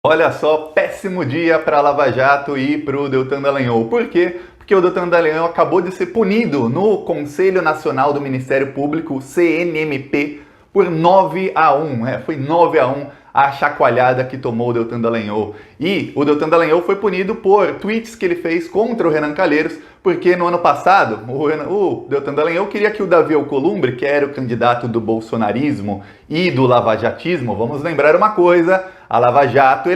Olha só, péssimo dia para a Lava Jato e para o Deltan Dallagnol. Por quê? Porque o Deltan Dallagnol acabou de ser punido no Conselho Nacional do Ministério Público, CNMP, por 9-1. Foi 9-1 a chacoalhada que tomou o Deltan Dallagnol. E o Deltan Dallagnol foi punido por tweets que ele fez contra o Renan Calheiros, porque no ano passado o Deltan Dallagnol queria que o Davi Alcolumbre, que era o candidato do bolsonarismo e do lavajatismo, vamos lembrar uma coisa, a Lava Jato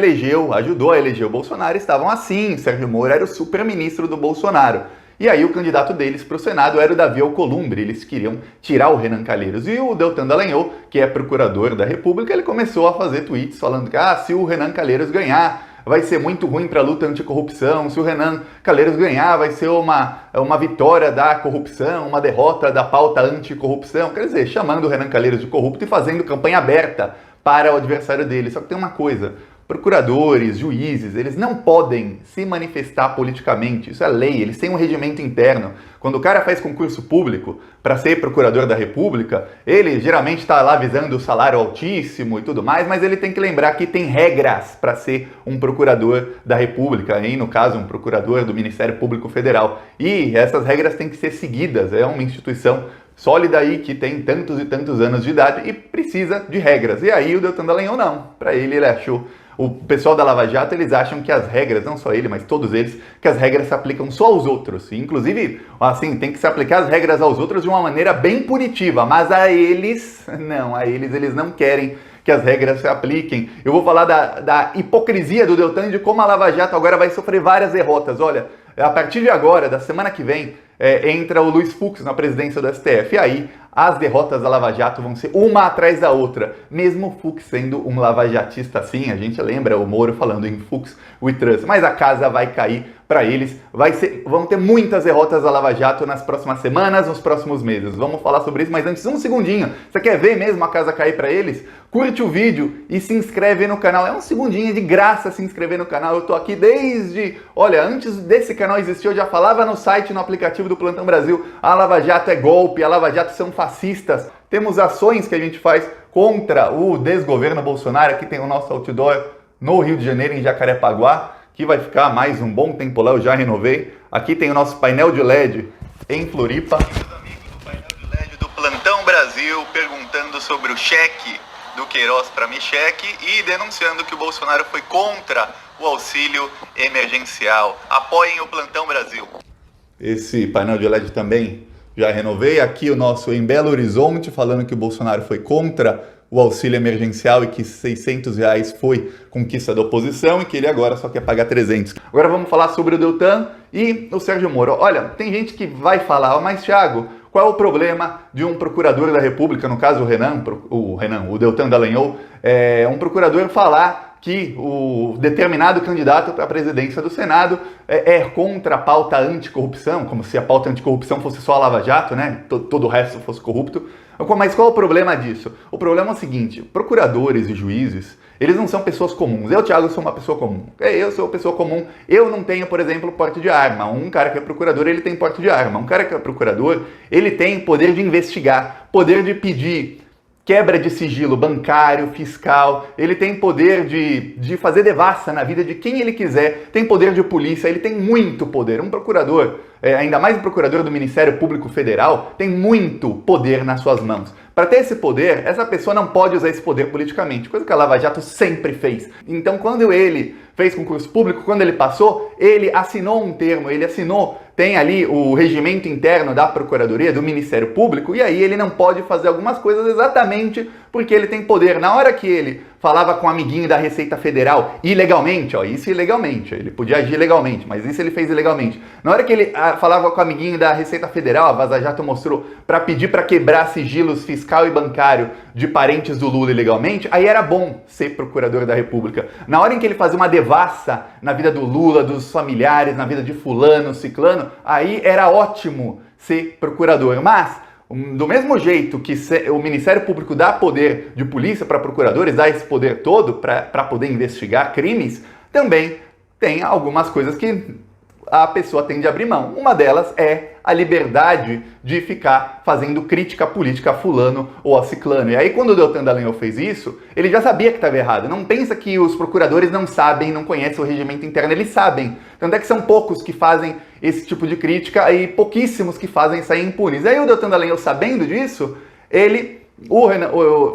ajudou a eleger o Bolsonaro, estavam assim, Sérgio Moro era o super-ministro do Bolsonaro. E aí o candidato deles para o Senado era o Davi Alcolumbre, eles queriam tirar o Renan Calheiros. E o Deltan Dallagnol, que é procurador da República, ele começou a fazer tweets falando que se o Renan Calheiros ganhar, vai ser muito ruim para a luta anticorrupção, se o Renan Calheiros ganhar, vai ser uma vitória da corrupção, uma derrota da pauta anticorrupção, quer dizer, chamando o Renan Calheiros de corrupto e fazendo campanha aberta para o adversário dele. Só que tem uma coisa, procuradores, juízes, eles não podem se manifestar politicamente, isso é lei, eles têm um regimento interno. Quando o cara faz concurso público para ser procurador da República, ele geralmente está lá visando o salário altíssimo e tudo mais, mas ele tem que lembrar que tem regras para ser um procurador da República, e no caso um procurador do Ministério Público Federal. E essas regras têm que ser seguidas, é uma instituição sólida aí que tem tantos e tantos anos de idade e precisa de regras. E aí o Deltan Dallagnol não, para ele achou. O pessoal da Lava Jato, eles acham que as regras, não só ele, mas todos eles, que as regras se aplicam só aos outros. E, inclusive, assim, tem que se aplicar as regras aos outros de uma maneira bem punitiva, mas a eles não querem que as regras se apliquem. Eu vou falar da hipocrisia do Deltan e de como a Lava Jato agora vai sofrer várias derrotas. Olha, a partir de agora, da semana que vem, entra o Luiz Fux na presidência do STF. E aí, as derrotas da Lava Jato vão ser uma atrás da outra. Mesmo o Fux sendo um lavajatista assim, a gente lembra o Moro falando em Fux we trust. Mas a casa vai cair para eles. Vão ter muitas derrotas da Lava Jato nas próximas semanas, nos próximos meses. Vamos falar sobre isso, mas antes, um segundinho. Você quer ver mesmo a casa cair para eles? Curte o vídeo e se inscreve no canal. É um segundinho de graça se inscrever no canal. Eu tô aqui antes desse canal existir, eu já falava no site, no aplicativo do Plantão Brasil, a Lava Jato é golpe, a Lava Jato são fascistas. Temos ações que a gente faz contra o desgoverno Bolsonaro. Aqui tem o nosso outdoor no Rio de Janeiro, em Jacarepaguá, que vai ficar mais um bom tempo lá, eu já renovei. Aqui tem o nosso painel de LED em Floripa. Meus amigos do painel de LED do Plantão Brasil perguntando sobre o cheque do Queiroz para Michele e denunciando que o Bolsonaro foi contra o auxílio emergencial. Apoiem o Plantão Brasil. Esse painel de LED também já renovei. Aqui o nosso em Belo Horizonte, falando que o Bolsonaro foi contra o auxílio emergencial e que R$600 foi conquista da oposição e que ele agora só quer pagar 300. Agora vamos falar sobre o Deltan e o Sérgio Moro. Olha, tem gente que vai falar, mas Thiago, qual é o problema de um procurador da República, no caso o Deltan Dallagnol, um procurador falar que o determinado candidato para a presidência do Senado é contra a pauta anticorrupção, como se a pauta anticorrupção fosse só a Lava Jato, né? Todo o resto fosse corrupto. Mas qual é o problema disso? O problema é o seguinte, procuradores e juízes, eles não são pessoas comuns. Eu, Thiago, sou uma pessoa comum. Eu sou uma pessoa comum. Eu não tenho, por exemplo, porte de arma. Um cara que é procurador, ele tem porte de arma. Um cara que é procurador, ele tem poder de investigar, poder de pedir quebra de sigilo bancário, fiscal, ele tem poder de fazer devassa na vida de quem ele quiser, tem poder de polícia, ele tem muito poder. Um procurador, ainda mais um procurador do Ministério Público Federal, tem muito poder nas suas mãos. Para ter esse poder, essa pessoa não pode usar esse poder politicamente, coisa que a Lava Jato sempre fez. Então, quando ele fez concurso público, quando ele passou, ele assinou um termo, tem ali o regimento interno da Procuradoria, do Ministério Público, e aí ele não pode fazer algumas coisas exatamente porque ele tem poder. Na hora que ele falava com um amiguinho da Receita Federal, ilegalmente, isso ilegalmente, ele podia agir legalmente, mas isso ele fez ilegalmente. Na hora que ele falava com o amiguinho da Receita Federal, a Vaza Jato mostrou, para pedir para quebrar sigilos fiscal e bancário de parentes do Lula ilegalmente, aí era bom ser procurador da República. Na hora em que ele fazia uma devassa na vida do Lula, dos familiares, na vida de fulano, ciclano, aí era ótimo ser procurador. Mas do mesmo jeito que o Ministério Público dá poder de polícia para procuradores, dá esse poder todo para poder investigar crimes, também tem algumas coisas que a pessoa tende a abrir mão. Uma delas é a liberdade de ficar fazendo crítica política a fulano ou a ciclano. E aí, quando o Deltan Dallagnol fez isso, ele já sabia que estava errado. Não pensa que os procuradores não sabem, não conhecem o regimento interno, eles sabem. Tanto é que são poucos que fazem esse tipo de crítica e pouquíssimos que fazem sair impunes. E aí o Deltan Dallagnol, sabendo disso,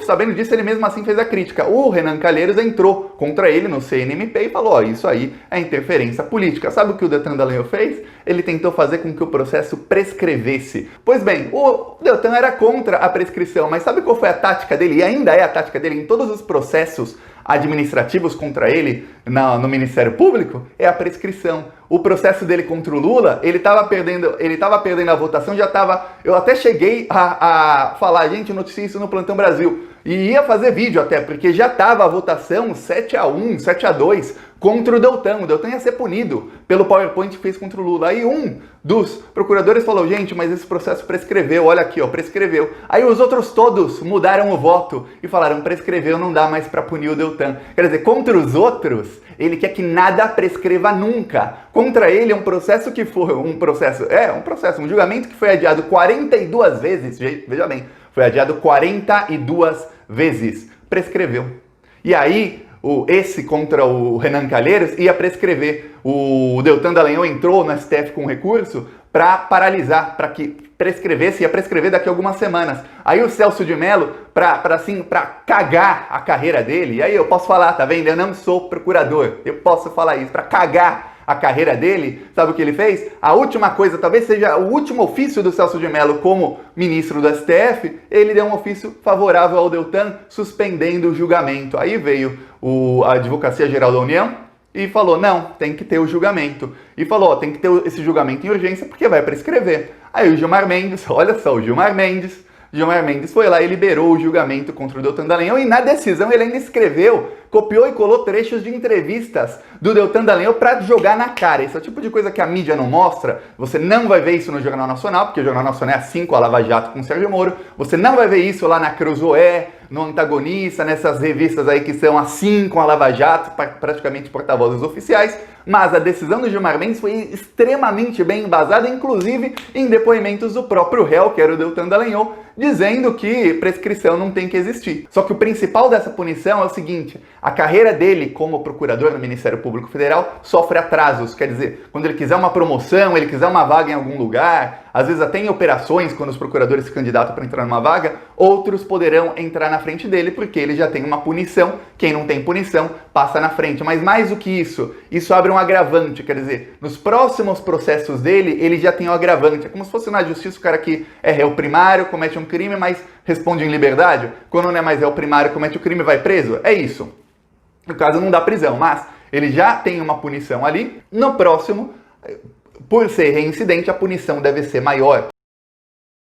sabendo disso, ele mesmo assim fez a crítica. O Renan Calheiros entrou contra ele no CNMP e falou, ó, isso aí é interferência política. Sabe o que o Deltan Dallagnol fez? Ele tentou fazer com que o processo prescrevesse. Pois bem, o Deltan era contra a prescrição, mas sabe qual foi a tática dele? E ainda é a tática dele em todos os processos administrativos contra ele no Ministério Público? É a prescrição. O processo dele contra o Lula, ele estava perdendo a votação, eu até cheguei a falar, gente, eu noticiei isso no Plantão Brasil, e ia fazer vídeo até, porque já estava a votação 7-1, 7-2 contra o Deltan. O Deltan ia ser punido pelo PowerPoint que fez contra o Lula. Aí um dos procuradores falou, gente, mas esse processo prescreveu, olha aqui, ó, prescreveu. Aí os outros todos mudaram o voto e falaram, prescreveu, não dá mais para punir o Deltan. Quer dizer, contra os outros, ele quer que nada prescreva nunca. Contra ele é um processo que foi um julgamento que foi adiado 42 vezes, veja bem, foi adiado 42 vezes, prescreveu. E aí, esse contra o Renan Calheiros ia prescrever. O Deltan Dallagnol entrou no STF com recurso para paralisar, para que prescrevesse, ia prescrever daqui a algumas semanas. Aí o Celso de Mello, para cagar a carreira dele, e aí eu posso falar, tá vendo? Eu não sou procurador, eu posso falar isso, para cagar a carreira dele, sabe o que ele fez? A última coisa, talvez seja o último ofício do Celso de Mello como ministro do STF, ele deu um ofício favorável ao Deltan, suspendendo o julgamento. Aí veio a Advocacia Geral da União e falou, não, tem que ter o julgamento. E falou, ó, tem que ter esse julgamento em urgência porque vai prescrever. Aí o Gilmar Mendes, olha só, o Gilmar Mendes foi lá e liberou o julgamento contra o Deltan Dallagnol e na decisão ele ainda escreveu, copiou e colou trechos de entrevistas do Deltan Dallagnol para jogar na cara. Esse é o tipo de coisa que a mídia não mostra. Você não vai ver isso no Jornal Nacional, porque o Jornal Nacional é assim com a Lava Jato com o Sérgio Moro. Você não vai ver isso lá na Cruzoé, no Antagonista, nessas revistas aí que são assim com a Lava Jato, praticamente porta-vozes oficiais. Mas a decisão do Gilmar Mendes foi extremamente bem embasada, inclusive em depoimentos do próprio réu, que era o Deltan Dallagnol, dizendo que prescrição não tem que existir. Só que o principal dessa punição é o seguinte, a carreira dele como procurador no Ministério Público Federal sofre atrasos, quer dizer, quando ele quiser uma promoção, ele quiser uma vaga em algum lugar, às vezes até em operações, quando os procuradores se candidatam para entrar numa vaga, outros poderão entrar na frente dele porque ele já tem uma punição, quem não tem punição passa na frente. Mas mais do que isso abre um agravante, quer dizer, nos próximos processos dele, ele já tem um agravante. É como se fosse na justiça o cara que é réu primário, comete um crime, mas responde em liberdade. Quando não é mais réu primário, comete o crime e vai preso. É isso. No caso, não dá prisão, mas ele já tem uma punição ali. No próximo, por ser reincidente, a punição deve ser maior.